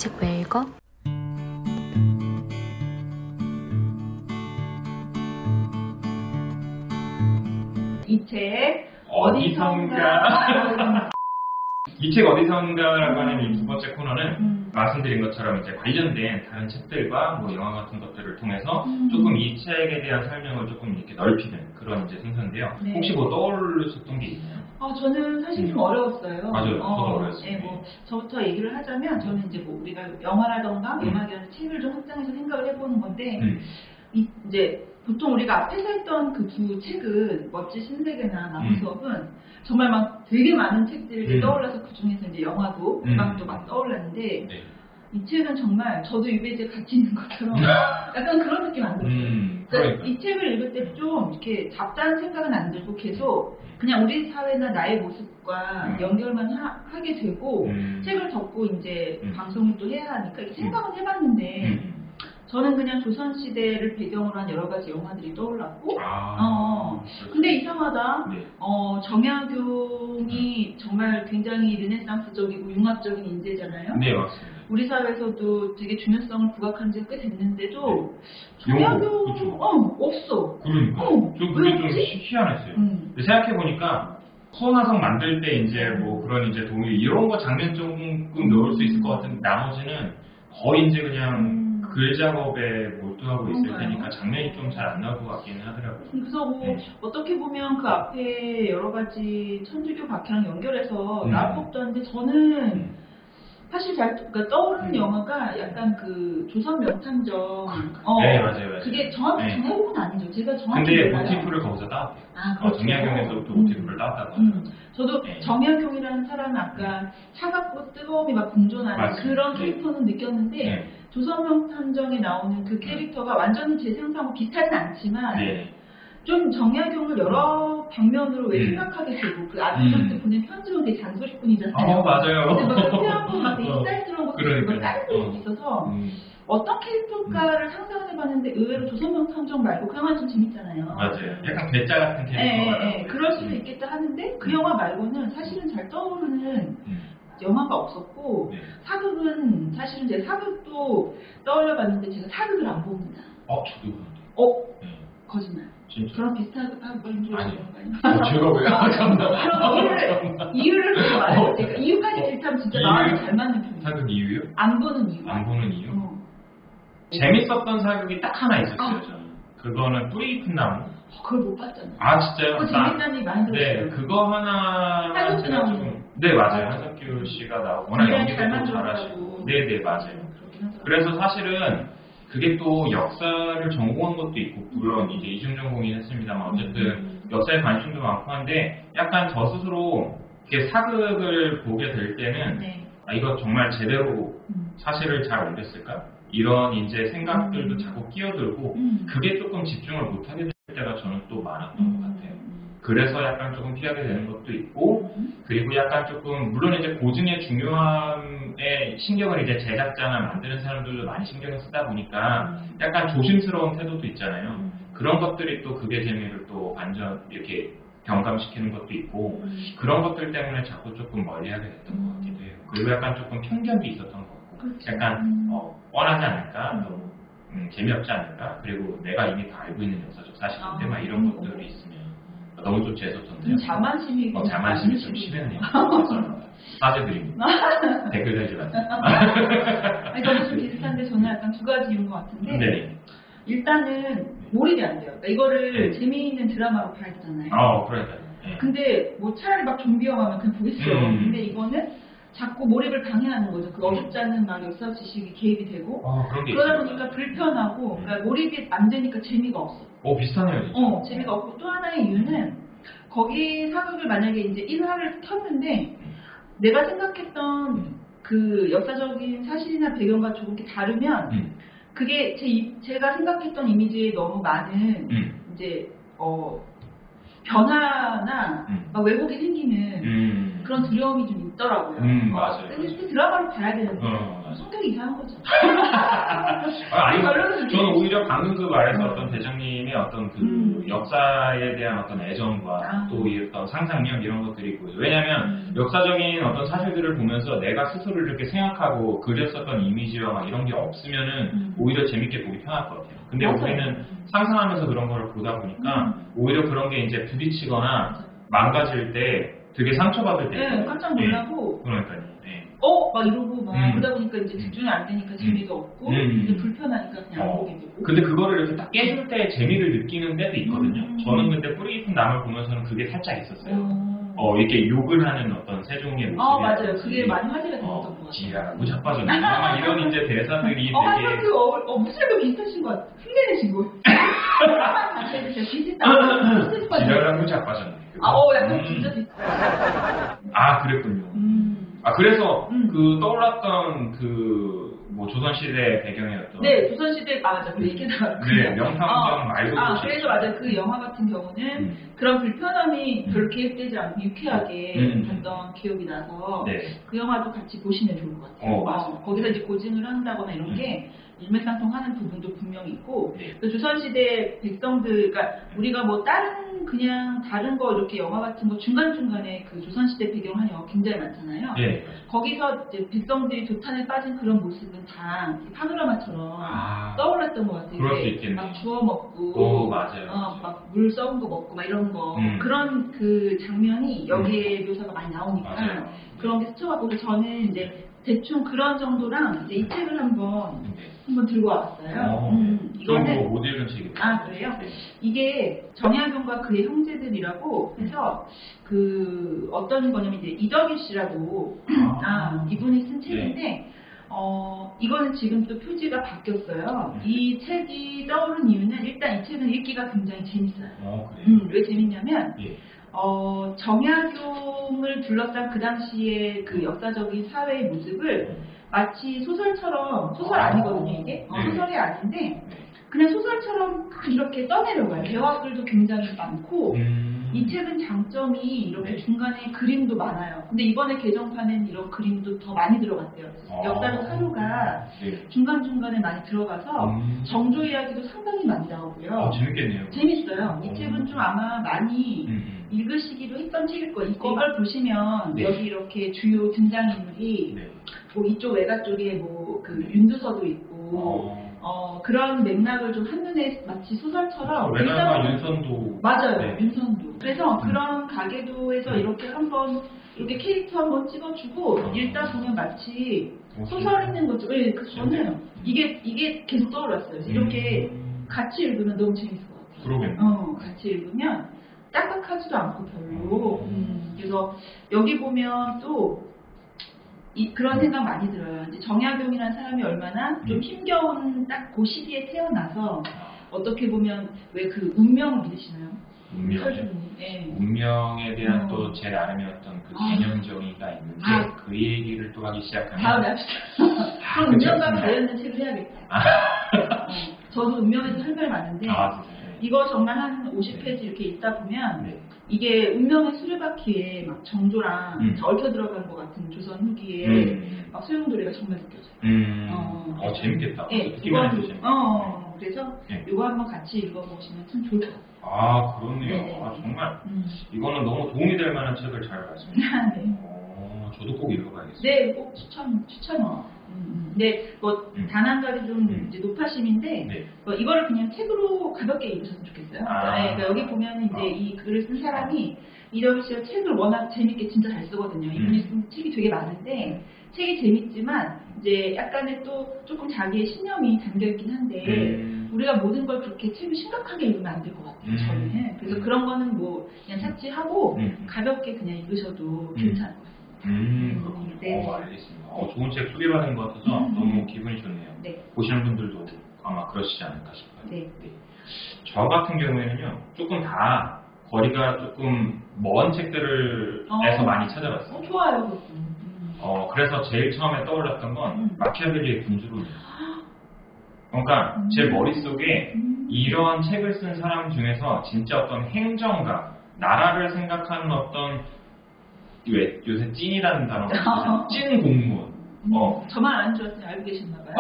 책 왜 읽어? 이 책 어디선가 이 책 어디선가라고 하는 이 두 번째 코너는 말씀드린 것처럼 이제 관련된 다른 책들과 뭐 영화 같은 것들을 통해서 조금 이 책에 대한 설명을 조금 이렇게 넓히는 그런 이제 순서인데요. 네. 혹시 뭐 떠오르셨던 게 있나요? 저는 사실 좀 어려웠어요. 맞아요. 저도 어려웠어요. 네, 뭐 저부터 얘기를 하자면 저는 이제 뭐 우리가 영화라던가 음악이라는 책을 좀 확장해서 생각을 해보는 건데 이제 보통 우리가 앞에서 했던 그 두 책은 멋진 신세계나 나무 수업은 정말 막 되게 많은 책들이 떠올라서 그 중에서 이제 영화도 음악도 막 떠올랐는데 네. 이 책은 정말 저도 유배지에 같이 있는 것처럼 약간 그런 느낌 안 들었어요. 그러니까 이 책을 읽을 때 좀 이렇게 잡다한 생각은 안 들고 계속 그냥 우리 사회나 나의 모습과 연결만 하게 되고 책을 접고 이제 방송을 또 해야 하니까 이렇게 생각은 해봤는데 저는 그냥 조선시대를 배경으로 한 여러 가지 영화들이 떠올랐고 근데 이상하다. 네. 정약용이 정말 굉장히 르네상스적이고 융합적인 인재잖아요. 네, 맞습니다. 우리 사회에서도 되게 중요성을 부각한 지가 꽤 됐는데도 네. 정약용 없어. 그러니까 좀 그게 좀 희한했어요. 생각해보니까 소나성 만들 때 이제 뭐 그런 이제 동일 이런 거 장면 조금 넣을 수 있을 것 같은데 나머지는 거의 이제 그냥 글 작업에 몰두하고 있을 테니까 장면이 좀 잘 안 나올 것 같기는 하더라고요. 그래서 뭐 어떻게 보면 그 앞에 여러 가지 천주교 박해랑 연결해서 나올 법도 한데 저는 사실 그러니까 떠오르는 영화가 약간 그 조선 명탐정. 네, 맞아요. 그게 정확히 정약용은 아니죠. 제가 정확히 근데 몰라요. 모티프를 거기서 따왔대요. 그렇죠. 정약용에서부터 모티프를 따왔다고 하더라고요. 저도 정약용이라는 사람은 아까 차갑고 뜨거움이 막 공존하는 맞습니다. 그런 캐릭터는 느꼈는데 조선 명탐정에 나오는 그 캐릭터가 완전히 제 상상하고 비슷하진 않지만 좀 정약용을 여러 방면으로 왜 생각하게 되고 그 아들한테 보낸 편지는 되게 잔소리뿐이잖아요. 맞아요. 근데 막 표현하고 막 되게 인사이트러운 것도 그러니까요. 깔끔하게 있어서 어떤 캐릭터일까를 상상을 해봤는데 의외로 조선 명탐정 말고 그 영화는 좀 재밌잖아요. 맞아요. 약간 괴짜 같은 캐릭터가 그럴 수도 있겠다 하는데 그 영화 말고는 사실은 잘 떠오르는 영화가 없었고 사극은 사실은 제가 사극도 떠올려봤는데 제가 사극을 안 봅니다. 저도 그런데. 거짓말. 진짜? 저랑 비슷하게 하는 줄 아는 거 아니에요? 제가 왜요? 그럼 이유를 그거 말해요. 제가 이유까지 질타하면 진짜 나랑 잘 맞는 편이에요. 사극 이유요? 안 보는 이유. 안 보는 이유? 재밌었던 사극이 딱 하나 있었어요, 저는. 그거는 뿌리 깊은 나무. 그걸 못 봤잖아요. 진짜요? 그거 재밌다는 얘기 많이 들었어요. 네, 그거 하나. 한석규 나오는. 네, 맞아요. 한석규 씨가 나오고 워낙 연기도 잘하시고. 네, 맞아요. 그래서 사실은 그게 또 역사를 전공한 것도 있고, 물론 이제 이중전공이긴 했습니다만 어쨌든 역사에 관심도 많고 한데 약간 저 스스로 이렇게 사극을 보게 될 때는 이거 정말 제대로 사실을 잘 옮겼을까? 이런 이제 생각들도 자꾸 끼어들고 그게 조금 집중을 못하게 될 때가 저는 또 많았던 것 같아요. 그래서 약간 조금 피하게 되는 것도 있고 그리고 약간 조금 물론 이제 고증의 중요함에 신경을 이제 제작자나 만드는 사람들도 많이 신경을 쓰다 보니까 약간 조심스러운 태도도 있잖아요. 그런 것들이 또 그게 재미를 또 완전 이렇게 경감시키는 것도 있고 그런 것들 때문에 자꾸 조금 멀리하게 됐던 것 같기도 해요. 그리고 약간 조금 편견도 있었던 것 같고 약간 뻔하지 않을까 너무 재미없지 않을까 그리고 내가 이미 다 알고 있는 역사적 사실인데 막 이런 것들이 있으면 너무 좀 재수없던데요. 자만심이 자만심이 좀 심했네요. 죄송합니다. 사죄드립니다. 댓글 달지 마세요. 저도 좀 비슷한데 저는 약간 두 가지 이유인 것 같은데 일단은 몰입이 안 돼요. 그러니까 이거를 재미있는 드라마로 봐야 되잖아요. 그러니까요. 근데 뭐 차라리 막 좀비 영화면 그냥 보겠어요. 근데 이거는 자꾸 몰입을 방해하는 거죠. 그 어줍지 않은 막 역사 지식이 개입이 되고 그러다 보니까 불편하고 그러니까 몰입이 안 되니까 재미가 없어. 비슷하네요. 진짜. 재미가 없고 또 하나의 이유는 거기 사극을 만약에 이제 1화를 켰는데 내가 생각했던 그 역사적인 사실이나 배경과 조금 이렇게 다르면 그게 제가 생각했던 이미지에 너무 많은 이제 변화나 막 왜곡이 생기는 그런 두려움이 좀 있더라고요. 맞아요. 근데 드라마를 봐야 되는데 성격이 이상한 거죠. 아니, 저는 오히려 방금 그 말했었던 대장님의 어떤 그 역사에 대한 어떤 애정과 또 이 어떤 상상력 이런 것들이 있고요. 왜냐하면 역사적인 어떤 사실들을 보면서 내가 스스로 이렇게 생각하고 그렸었던 이미지와 막 이런 게 없으면은 오히려 재밌게 보기 편할 것 같아요. 근데 우리는 상상하면서 그런 걸 보다 보니까 오히려 그런 게 이제 부딪히거나 망가질 때 되게 상처받을 때. 네, 깜짝 놀라고. 그러니까요. 막 이러고 막 그러다 보니까 이제 집중이 안 되니까 재미도 없고 이제 불편하니까 그냥 안 보게 되고. 근데 그거를 이렇게 딱 깨줄 때 재미를 느끼는 때도 있거든요. 저는 근데 뿌리 깊은 나물 보면서는 그게 살짝 있었어요. 이렇게 욕을 하는 어떤 세종의 모습이. 맞아요. 그게 많이 화제가 됐던 것 같아요. 지하라고 자빠졌네. 이런 이제 대사들이 되게. 목소리가 비슷하신 것 같아요. 흉내내신 거. 지하라고 자빠졌네. 약간 진짜 비슷해요. 그랬군요. 그래서 그 떠올랐던 뭐 조선시대 배경이었던. 네, 조선시대 맞아. 그 얘기 나왔고요. 네, 명탐정 말도. 그래서 맞아요. 그 영화 같은 경우는 그런 불편함이 별로 계획되지 않고 유쾌하게 봤던 기억이 나서 그 영화도 같이 보시면 좋을 것 같아요. 거기서 이제 고증을 한다거나 이런 게 일맥상통하는 부분도 분명히 있고 그 조선시대 백성들, 그러니까 우리가 뭐 다른 거 이렇게 영화 같은 거 중간중간에 그 조선시대 배경한 영화 굉장히 많잖아요. 거기서 이제 백성들이 조탄에 빠진 그런 모습은 다 파노라마처럼 떠올랐던 것 같아요. 그럴 수 있겠네요. 막 주워 먹고, 맞아요. 막 물 썩은 거 먹고 막 이런 거 그런 그 장면이 여기에 묘사가 많이 나오니까 그런 게 스쳐가고 저는 이제 대충 그런 정도랑 이제 이 책을 한번 들고 왔어요. 이거는 못 읽은 책이에요. 그래요? 이게 정약용과 그의 형제들이라고 해서 그 어떤 거냐면 이제 이덕일 씨라고 이분이 쓴 책인데 이거는 지금 또 표지가 바뀌었어요. 이 책이 떠오른 이유는 일단 이 책은 읽기가 굉장히 재밌어요. 왜 재밌냐면 정약용을 둘러싼 그 당시의 그 역사적인 사회의 모습을 마치 소설처럼, 소설 아니거든요 이게? 소설이 아닌데 그냥 소설처럼 이렇게 떠내려가요. 대화글도 굉장히 많고 이 책은 장점이 이렇게 중간에 그림도 많아요. 근데 이번에 개정판엔 이런 그림도 더 많이 들어갔대요. 역사적 사료가 중간중간에 많이 들어가서 정조 이야기도 상당히 많이 나오고요. 재밌겠네요. 재밌어요. 이 책은 좀 아마 많이 읽으시기도 했던 책일 거예요. 이걸 보시면 여기 이렇게 주요 등장인물이 뭐 이쪽 외가 쪽에 뭐 그 윤두서도 있고 그런 맥락을 좀 한눈에 마치 소설처럼 외가가 윤선도 맞아요. 윤선도. 그래서 그런 가계도에서 이렇게 한번 이렇게 캐릭터 한번 찍어주고 읽다 보면 마치 소설 읽는 것도 저는 이게 계속 떠올랐어요. 이렇게 같이 읽으면 너무 재밌을 것 같아요. 그러겠네요. 같이 읽으면 딱딱하지도 않고 별로. 그래서 여기 보면 또 그런 생각 많이 들어요. 이제 정약용이라는 사람이 얼마나 좀 힘겨운 딱 그 시기에 태어나서 어떻게 보면 왜 그 운명을 믿으시나요? 운명에 대한 또 제 나름의 어떤 그 개념 정의가 있는데 그 얘기를 또 하기 시작하면 다음에 합시다. 그럼 운명과 관련된 책을 해야겠다. 저도 운명에서 할 말 많은데 이거 정말 한 50페이지 이렇게 읽다 보면 이게 운명의 수레바퀴에 막 정조랑 얽혀 들어간 것 같은 조선 후기에 막 소용돌이가 정말 느껴져요. 재밌겠다. 그래서 이거 한번 같이 읽어보시면 참 좋을 것 같아요. 그렇네요. 정말 이거는 너무 도움이 될 만한 책을 잘 말씀해주셨어요. 저도 꼭 읽어봐야겠어요. 네, 꼭 추천해요. 네, 뭐 단 한 가지 좀 이제 높아심인데 이거를 그냥 책으로 가볍게 읽으셨으면 좋겠어요. 그러니까 여기 보면 이제 이 글을 쓴 사람이 이덕일 씨가 책을 워낙 재밌게 진짜 잘 쓰거든요. 이분이 쓴 책이 되게 많은데 책이 재밌지만 이제 약간의 또 조금 자기의 신념이 담겨 있긴 한데 우리가 모든 걸 그렇게 책을 심각하게 읽으면 안 될 것 같아요. 저는. 그래서 그런 거는 뭐 그냥 차치하고 가볍게 그냥 읽으셔도 괜찮을 것 같아요. 알겠습니다. 좋은 책 소개받은 것 같아서 너무 기분이 좋네요. 보시는 분들도 아마 그러시지 않을까 싶어요. 저 같은 경우에는요, 조금 다 거리가 조금 먼 책들에서 많이 찾아봤어요. 좋아요. 그래서 제일 처음에 떠올랐던 건 마키아벨리의 군주론이에요. 그러니까 제 머릿속에 이런 책을 쓴 사람 중에서 진짜 어떤 행정가, 나라를 생각하는 어떤 왜 요새 찐이라는 단어가 있어요. 찐 공무원. 저만 아는 줄 알았더니 알고 계셨나봐요.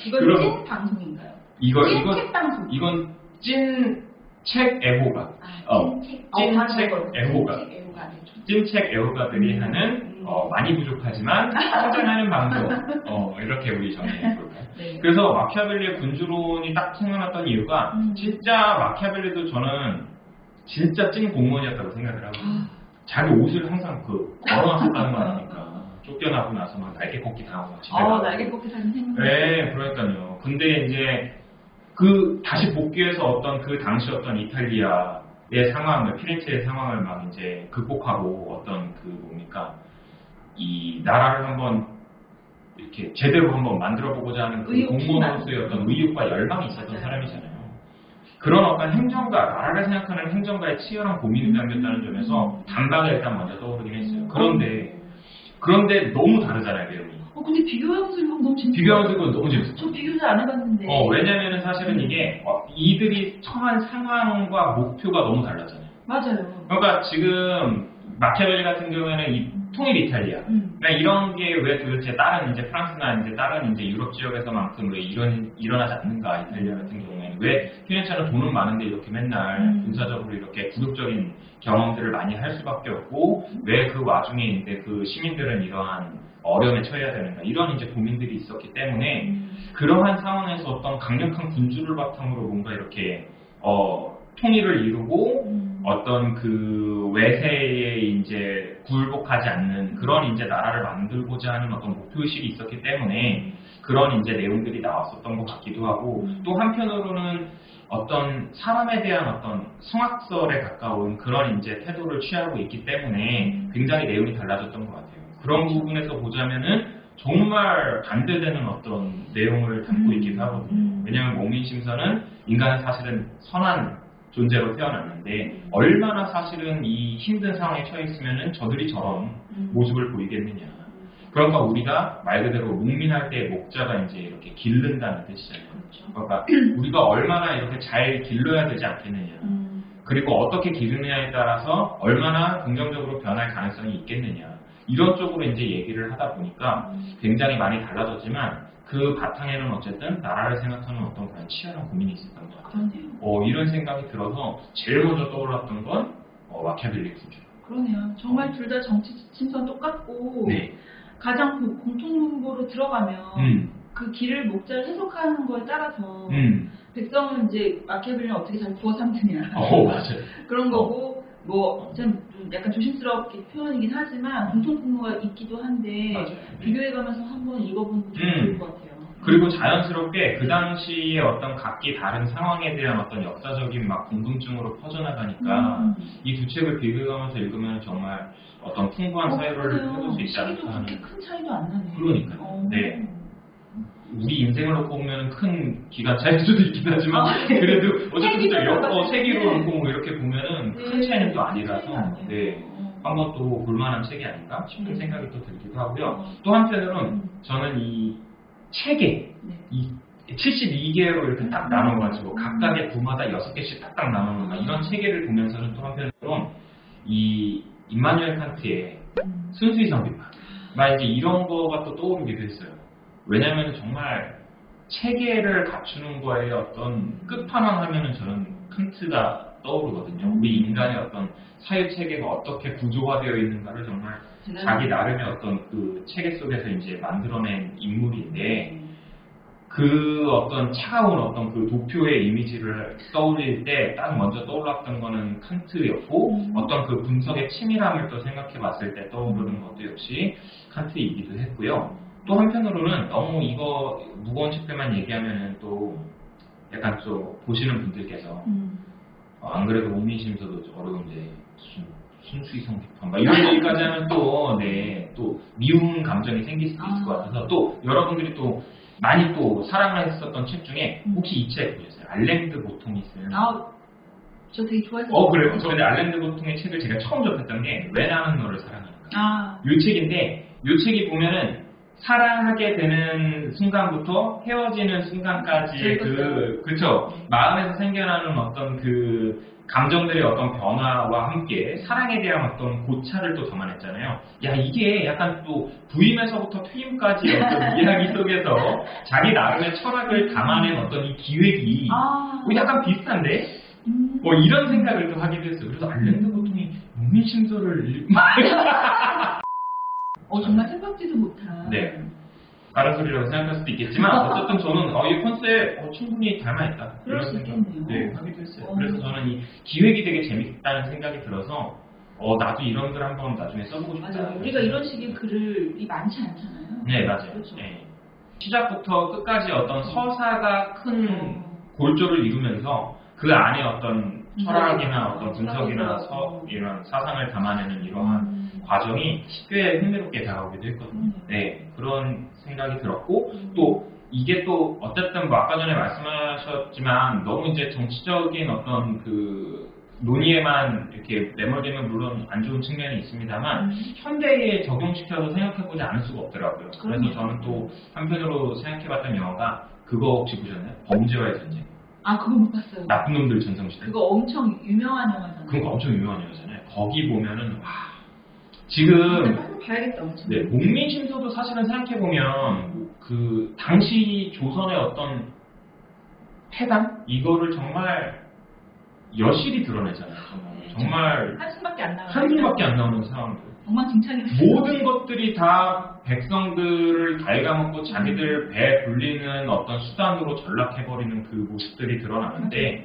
이건 찐 방송인가요? 찐 책 방송. 이건 찐 책 애호가. 찐책 애호가. 찐책 애호가들이 하는 많이 부족하지만 성장하는 방송. 이렇게 우리 정리해볼까요? 네. 그래서 마키아벨리의 군주론이 딱 생각났던 이유가 진짜 마키아벨리도 저는 진짜 찐 공무원이었다고 생각을 하고 자기 옷을 항상 걸어놨었다는 거 아닙니까? 쫓겨나고 나서 막 날개 꺾기 당하고 집에 가고. 날개 꺾기 사진 생각. 네, 그러니까요. 근데 이제 다시 복귀해서 어떤 그 당시 어떤 이탈리아의 상황을, 피렌체의 상황을 막 이제 극복하고 어떤 이 나라를 한번 이렇게 제대로 한번 만들어보고자 하는 그 공무원으로서의 어떤 의욕과 열망이 있었던 사람이잖아요. 그런 어떤 행정가, 나라를 생각하는 행정가의 치열한 고민이 담겼다는 점에서 단박에 일단 먼저 떠오르긴 했어요. 그런데 너무 다르잖아요, 내용이. 근데 비교하면서 읽으면 너무 재밌어요. 비교하면서 읽으면 너무 재밌어요. 저 비교를 안 해봤는데. 왜냐면은 사실은 이게 이들이 처한 상황과 목표가 너무 달랐잖아요. 맞아요. 그러니까 지금 마키아벨리 같은 경우에는 이 통일 이탈리아, 그러니까 이런 게 왜 도대체 다른 이제 프랑스나 이제 다른 이제 유럽 지역에서만큼 왜 일어나지 않는가, 이탈리아 같은 경우에는 왜 피렌체는 돈은 많은데 이렇게 맨날 군사적으로 이렇게 굴욕적인 경험들을 많이 할 수밖에 없고 왜 그 와중에 이제 그 시민들은 이러한 어려움에 처해야 되는가, 이런 이제 고민들이 있었기 때문에 그러한 상황에서 어떤 강력한 군주를 바탕으로 뭔가 이렇게 통일을 이루고 어떤 그 외세에 이제 굴복하지 않는 그런 이제 나라를 만들고자 하는 어떤 목표의식이 있었기 때문에 그런 이제 내용들이 나왔었던 것 같기도 하고, 또 한편으로는 어떤 사람에 대한 어떤 성악설에 가까운 그런 이제 태도를 취하고 있기 때문에 굉장히 내용이 달라졌던 것 같아요. 그런 부분에서 보자면은 정말 반대되는 어떤 내용을 담고 있기도 하거든요. 왜냐하면 목민심서는 인간은 사실은 선한 존재로 태어났는데 얼마나 사실은 이 힘든 상황에 처해 있으면은 저들이 저런 모습을 보이겠느냐. 그러니까 우리가 말 그대로 목민할 때 목자가 이제 이렇게 기른다는 뜻이잖아요. 그러니까 우리가 얼마나 이렇게 잘 길러야 되지 않겠느냐. 그리고 어떻게 기르느냐에 따라서 얼마나 긍정적으로 변할 가능성이 있겠느냐. 이런 쪽으로 이제 얘기를 하다 보니까 굉장히 많이 달라졌지만 그 바탕에는 어쨌든 나라를 생각하는 어떤 그런 치열한 고민이 있었던 것 같아요. 이런 생각이 들어서 제일 먼저 떠올랐던 건 마키아벨리 군주. 그러네요. 정말 둘 다 정치 심선 똑같고 네. 가장 공통분모로 들어가면 그 길을 목자를 해석하는 거에 따라서 백성은 이제 마키아벨리는 어떻게 잘 구워 삼느냐 맞아요. 그런 거고 좀 약간 조심스럽게 표현이긴 하지만 공통분모가 있기도 한데 맞아요. 비교해가면서 한번 읽어보는 게 좋을 것 같아요. 그리고 자연스럽게 그 당시에 어떤 각기 다른 상황에 대한 어떤 역사적인 막 궁금증으로 퍼져나가니까 이 두 책을 비교하면서 읽으면 정말 어떤 풍부한 사유를 해볼 수 있지 않을까 하는. 그렇게 큰 차이도 안 나네요. 그러니까요. 네. 우리 인생을 놓고 보면 큰 기간 차이일 수도 있긴 하지만 그래도 어쨌든 세기로 놓고 뭐 이렇게 보면은 큰 차이는 또 아니라서 네. 한번 또 볼만한 책이 아닌가 싶은 생각이 또 들기도 하고요. 또 한편으로는 저는 이 책에 이 72개로 이렇게 딱 나눠가지고 각각의 부마다 6개씩 딱딱 나눠놓은 이런 체계를 보면서는 또 한편으로는 이 임마누엘 칸트의 순수이성 비판 이제 이런 거가 또 떠오르기도 했어요. 왜냐하면 정말 체계를 갖추는 거에 어떤 끝판왕 하면은 저는 칸트가 떠오르거든요. 우리 인간의 어떤 사회 체계가 어떻게 구조화되어 있는가를 정말 자기 나름의 어떤 그 체계 속에서 이제 만들어낸 인물인데 그 어떤 차가운 어떤 그 도표의 이미지를 떠올릴 때 딱 먼저 떠올랐던 거는 칸트였고 어떤 그 분석의 치밀함을 또 생각해 봤을 때 떠오르는 것도 역시 칸트이기도 했고요. 또 한편으로는 너무 이거 무거운 책들만 얘기하면은 또 약간 또 보시는 분들께서 안 그래도 목민심서도 어려운데 무슨 순수이성 비판 이런 얘기까지 하면 또 미운 감정이 생길 수도 있을 것 같아서 또 여러분들이 또 많이 또 사랑을 했었던 책 중에 혹시 이 책 보셨어요? 알랭드 보통이 쓴 저 되게 좋아했어요. 그래요. 근데 알랭드 보통의 책을 제가 처음 접했던 게 왜 나는 너를 사랑하는가 이 책인데 이 책이 보면은 사랑하게 되는 순간부터 헤어지는 순간까지의 그쵸 마음에서 생겨나는 어떤 그 감정들의 어떤 변화와 함께 사랑에 대한 어떤 고찰을 또 담아냈잖아요. 야, 이게 약간 또 부임에서부터 퇴임까지 어떤 이야기 속에서 자기 나름의 철학을 담아낸 어떤 이 기획이 약간 비슷한데? 뭐 이런 생각을 또 하기도 했어요. 그래서 알랭드 보통이 문민심서를 정말 생각지도 못한. 네. 다른 소리라고 생각할 수도 있겠지만 어쨌든 저는 이 컨셉 충분히 닮아있다. 그럴 수 있겠네요. 네, 하기도 했어요. 그래서 저는 이 기획이 되게 재밌다는 생각이 들어서 나도 이런 글 한번 나중에 써보고 싶다. 맞아요. 우리가 이런 식의 글이 많지 않잖아요. 네, 맞아요. 그렇죠. 네. 시작부터 끝까지 어떤 서사가 큰 골조를 이루면서 그 안에 어떤 철학이나 어떤 분석이나 이런 사상을 담아내는 이러한 과정이 꽤 흥미롭게 다가오기도 했거든요. 네, 그런 생각이 들었고 또 이게 또 어쨌든 뭐 아까 전에 말씀하셨지만 너무 이제 정치적인 어떤 그 논의에만 이렇게 매몰되면 물론 안 좋은 측면이 있습니다만 현대에 적용시켜서 생각해보지 않을 수가 없더라고요. 그래서 저는 또 한편으로 생각해봤던 영화가 그거 혹시 보셨나요? 범죄와의 전쟁. 그거 못 봤어요. 나쁜 놈들 전성시대. 그거 엄청 유명한 영화잖아요. 그거 엄청 유명한 영화잖아요. 거기 보면은 지금 봐야겠다. 엄청. 네, 목민심서도 사실은 생각해보면 그 당시 조선의 어떤 패당 이거를 정말 여실히 드러내잖아요. 정말 한숨밖에 안 나오는 상황들. 모든 것들이 다 백성들을 갉아먹고 자기들 배 불리는 어떤 수단으로 전락해버리는 그 모습들이 드러나는데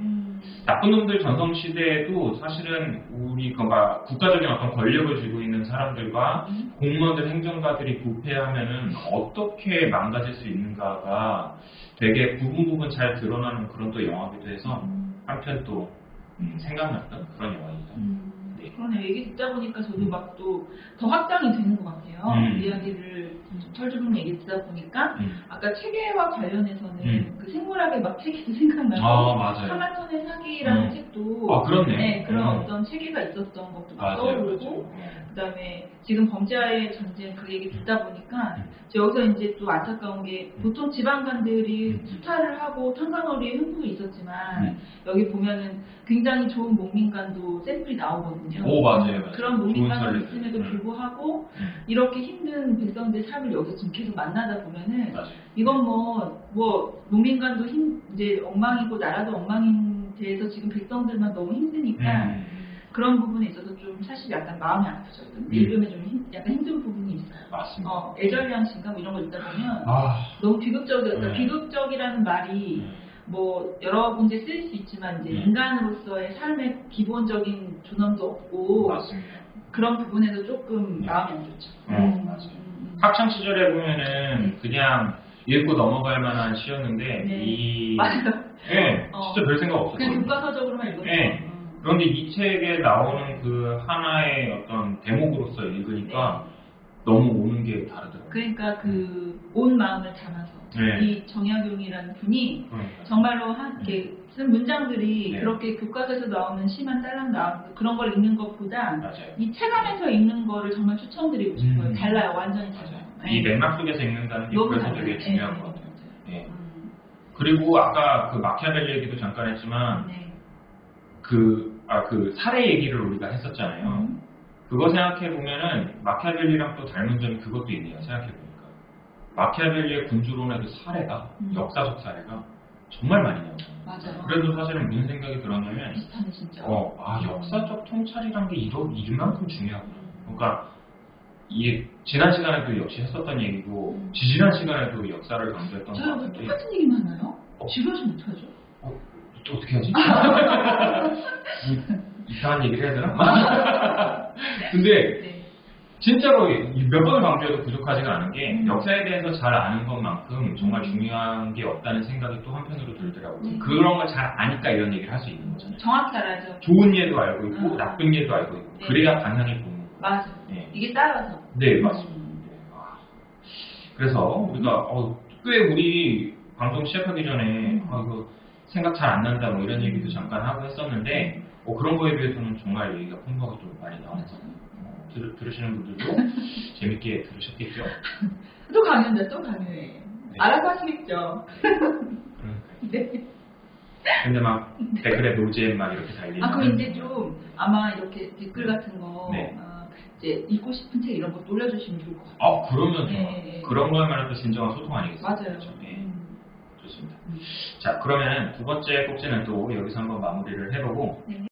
나쁜 놈들 전성시대에도 사실은 우리 국가적인 어떤 권력을 쥐고 있는 사람들과 공무원들, 행정가들이 부패하면은 어떻게 망가질 수 있는가가 되게 부분 잘 드러나는 그런 또 영화기도 해서 한편 또 생각났던 그런 영화입니다. 네. 그러네. 얘기 듣다 보니까 저도 막 또 더 확장이 되는 것 같아요. 이야기를 털주름 얘기 듣다 보니까 아까 체계와 관련해서는 그 생물학의 막 체계도 생각나고 하마턴의 사기라는 책도 그렇네. 네, 그런 어떤 체계가 있었던 것도 막 떠오르고 그다음에 지금 범죄와의 전쟁 그 얘기 듣다 보니까 여기서 이제 또 안타까운 게 보통 지방관들이 수탈을 하고 탄광놀이에 흥분이 있었지만 여기 보면은 굉장히 좋은 목민관도 샘플이 나오거든요. 맞아요. 그런 목민관이 있음에도 불구하고 이렇게 힘든 백성들의 삶을 여기서 지금 계속 만나다 보면은 이건 뭐 목민관도 이제 엉망이고 나라도 엉망인 데에서 지금 백성들만 너무 힘드니까 그런 부분에 있어서 좀 사실 약간 마음이 아프죠. 읽으면 좀 약간 힘든 부분이 있어요. 맞습니다. 애절량신가 뭐 이런 거 듣다 보면 너무 비극적이었다. 비극적이라는 말이 뭐 여러 군데 쓰일 수 있지만 이제 인간으로서의 삶의 기본적인 존엄도 없고 그런 부분에서 조금 마음이 안 좋죠. 맞아요. 학창 시절에 보면은 그냥 읽고 넘어갈 만한 시였는데 맞아요. 네, 진짜 별 생각 없었어요. 그냥 교과서적으로만 읽었어요. 네. 그런데 이 책에 나오는 그 하나의 어떤 대목으로서 읽으니까 너무 오는 게 다르더라고요. 그러니까 그 온 마음을 담아서 이 정약용이라는 분이 정말로 이렇게 쓴 문장들이 그렇게 교과서에서 나오는 시만 딸랑 나오는 그런 걸 읽는 것보다 이 책 안에서 읽는 거를 정말 추천드리고 싶어요. 달라요. 완전히 달라요. 이 맥락 속에서 읽는다는 게 그래서 되게 중요한 것 같아요. 그리고 아까 그 마키아벨리 얘기도 잠깐 했지만 그 사례 얘기를 우리가 했었잖아요. 그거 생각해보면은 마키아벨리랑 또 닮은 점이 그것도 있네요. 생각해보니까 마키아벨리의 군주론에도 사례가 역사적 사례가 정말 많이 나와요. 맞아요. 그래서 사실은 무슨 생각이 들었냐면 비슷하네 진짜. 역사적 통찰이란 게 이만큼 중요하구나. 그러니까 이게 지난 시간에도 역시 했었던 얘기고 지지난 시간에도 역사를 강조했던 것 같은데 똑같은 얘기만 하나요? 지루하시면 어떡하죠? 또 어떻게 하지? 이상한 얘기를 해야 되나? 근데 진짜로 몇 번을 강조해도 부족하지가 않은 게 역사에 대해서 잘 아는 것만큼 정말 중요한 게 없다는 생각이 또 한편으로 들더라고요. 그런 걸 잘 아니까 이런 얘기를 할 수 있는 거잖아요. 정확히 알아죠. 좋은 예도 알고 있고 나쁜 예도 알고 있고 그래야 방향이 보는 거예요. 맞아. 이게 따라서. 네, 맞습니다. 그래서 우리가 꽤 우리 방송 시작하기 전에 이거 생각 잘 안 난다 뭐 이런 얘기도 잠깐 하고 했었는데 그런 거에 비해서는 정말 얘기가 풍부하게 좀 많이 나왔어요. 들으시는 분들도 재밌게 들으셨겠죠? 또 강요해. 알아서 하시겠죠? 네. 근데 막 댓글에 노잼 막 이렇게 달리는. 아, 그럼 이제 좀 아마 이렇게 댓글 같은 거 네. 이제 읽고 싶은 책 이런 거 올려주시면 좋을 것 같아요. 아, 그러면 네. 그런 거야말로 또 진정한 소통 아니겠습니까? 맞아요. 그렇죠? 네. 좋습니다. 자, 그러면 두 번째 꼭지는 또 여기서 한번 마무리를 해보고. 네.